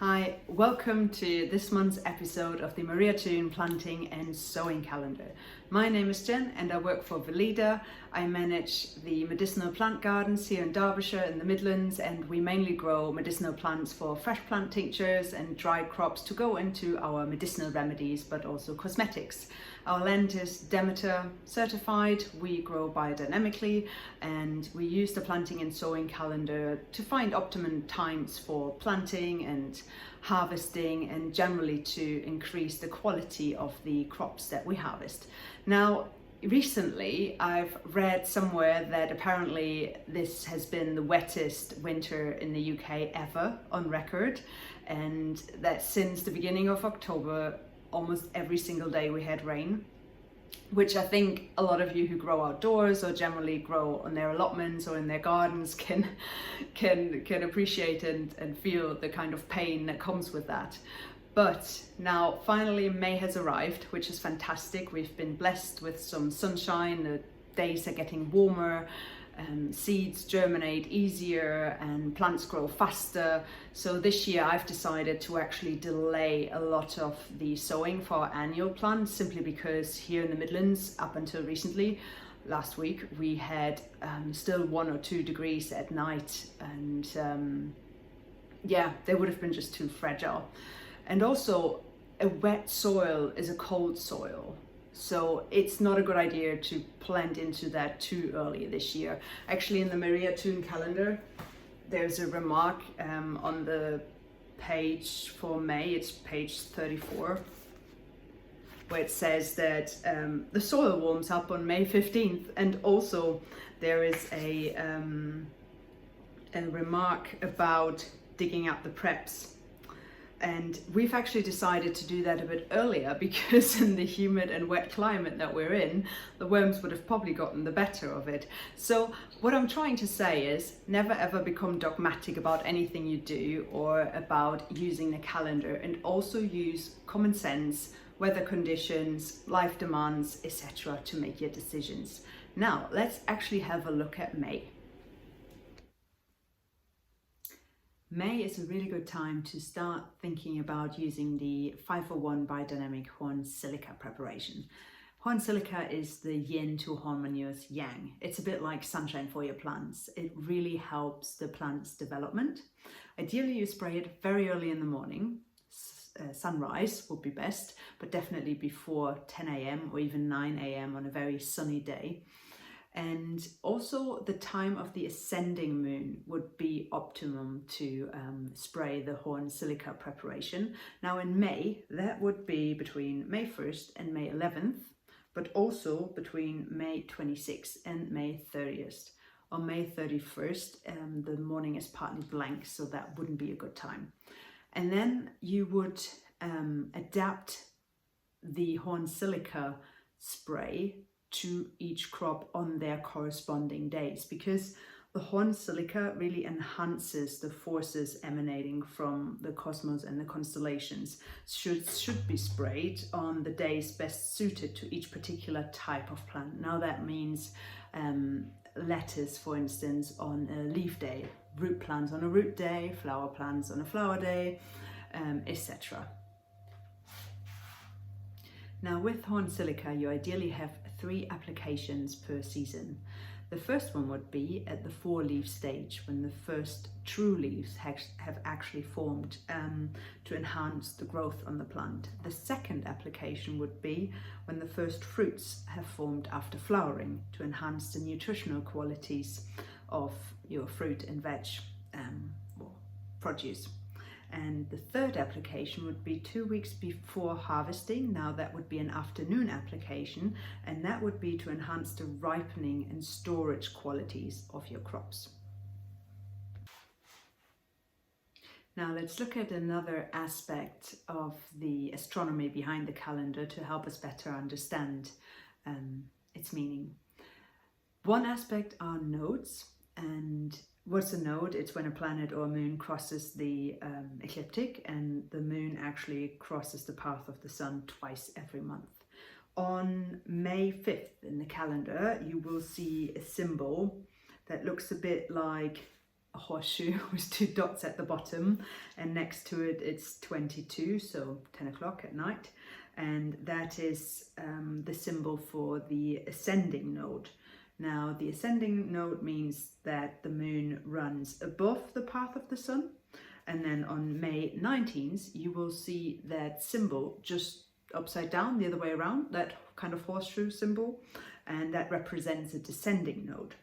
Hi, welcome to this month's episode of the Maria Thun Planting and Sowing Calendar. My name is Jen and I work for Weleda. I manage the medicinal plant gardens here in Derbyshire in the Midlands, and we mainly grow medicinal plants for fresh plant tinctures and dried crops to go into our medicinal remedies but also cosmetics. Our land is Demeter certified, we grow biodynamically, and we use the planting and sowing calendar to find optimum times for planting and harvesting, and generally to increase the quality of the crops that we harvest. Now, recently I've read somewhere that apparently this has been the wettest winter in the UK ever on record, and that since the beginning of October almost every single day we had rain, which I think a lot of you who grow outdoors or generally grow on their allotments or in their gardens can appreciate and feel the kind of pain that comes with that. But now finally May has arrived, which is fantastic. We've been blessed with some sunshine, the days are getting warmer, seeds germinate easier and plants grow faster. So this year I've decided to actually delay a lot of the sowing for our annual plants, simply because here in the Midlands, up until recently, last week, we had still 1 or 2 degrees at night, and yeah, they would have been just too fragile. And also, a wet soil is a cold soil. So it's not a good idea to plant into that too early this year. Actually, in the Maria Thun calendar, there's a remark on the page for May, it's page 34, where it says that the soil warms up on May 15th. And also there is a remark about digging up the preps. And we've actually decided to do that a bit earlier because in the humid and wet climate that we're in, the worms would have probably gotten the better of it. So what I'm trying to say is never ever become dogmatic about anything you do or about using the calendar, and also use common sense, weather conditions, life demands, etc. to make your decisions. Now let's actually have a look at May. May is a really good time to start thinking about using the 501 Biodynamic Horn Silica preparation. Horn silica is the yin to horn manure's yang. It's a bit like sunshine for your plants. It really helps the plant's development. Ideally you spray it very early in the morning. Sunrise would be best, but definitely before 10 a.m. or even 9 a.m. on a very sunny day. And also the time of the ascending moon would be optimum to spray the horn silica preparation. Now in May, that would be between May 1st and May 11th, but also between May 26th and May 30th. On May 31st, the morning is partly blank, so that wouldn't be a good time. And then you would adapt the horn silica spray to each crop on their corresponding days, because the horn silica really enhances the forces emanating from the cosmos and the constellations. Should be sprayed on the days best suited to each particular type of plant. Now that means lettuce, for instance, on a leaf day, root plants on a root day, flower plants on a flower day, etc. Now with horn silica, you ideally have 3 applications per season. The first one would be at the 4-leaf stage, when the first true leaves have actually formed to enhance the growth on the plant. The second application would be when the first fruits have formed after flowering, to enhance the nutritional qualities of your fruit and veg produce. And the third application would be 2 weeks before harvesting. Now that would be an afternoon application, and that would be to enhance the ripening and storage qualities of your crops. Now let's look at another aspect of the astronomy behind the calendar to help us better understand its meaning. One aspect are nodes. And what's a node? It's when a planet or a moon crosses the ecliptic, and the moon actually crosses the path of the sun twice every month. On May 5th in the calendar, you will see a symbol that looks a bit like a horseshoe with 2 dots at the bottom, and next to it it's 22, so 10 o'clock at night, and that is the symbol for the ascending node. Now, the ascending node means that the moon runs above the path of the sun, and then on May 19th you will see that symbol just upside down, the other way around, that kind of horseshoe symbol, and that represents a descending node,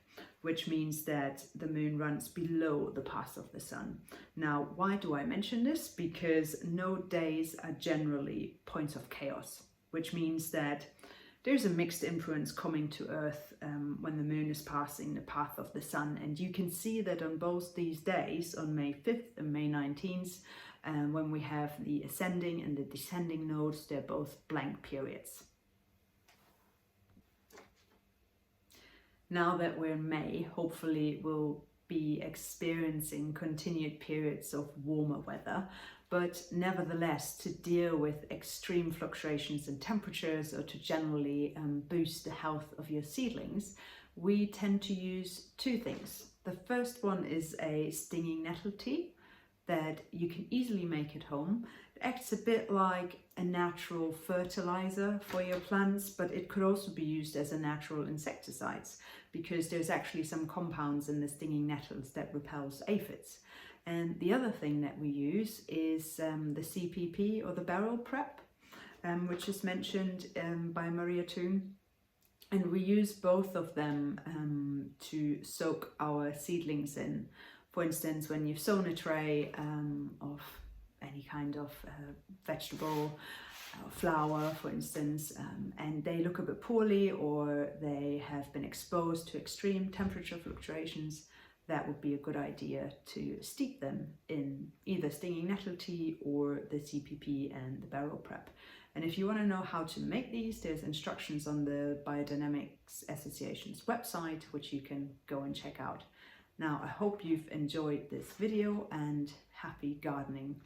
which means that the moon runs below the path of the sun. Now, why do I mention this? Because node days are generally points of chaos, which means that there's a mixed influence coming to Earth when the moon is passing the path of the sun. And you can see that on both these days, on May 5th and May 19th, when we have the ascending and the descending nodes, they're both blank periods. Now that we're in May, hopefully we'll be experiencing continued periods of warmer weather, but nevertheless, to deal with extreme fluctuations in temperatures or to generally boost the health of your seedlings, we tend to use 2 things. The first one is a stinging nettle tea that you can easily make at home. It acts a bit like a natural fertilizer for your plants, but it could also be used as a natural insecticide because there's actually some compounds in the stinging nettles that repels aphids. And the other thing that we use is the CPP, or the barrel prep, which is mentioned by Maria Thun. And we use both of them to soak our seedlings in. For instance, when you've sown a tray of any kind of vegetable, flower, for instance, and they look a bit poorly, or they have been exposed to extreme temperature fluctuations, that would be a good idea to steep them in either stinging nettle tea or the CPP and the barrel prep. And if you want to know how to make these, there's instructions on the Biodynamics Association's website, which you can go and check out. Now, I hope you've enjoyed this video, and happy gardening.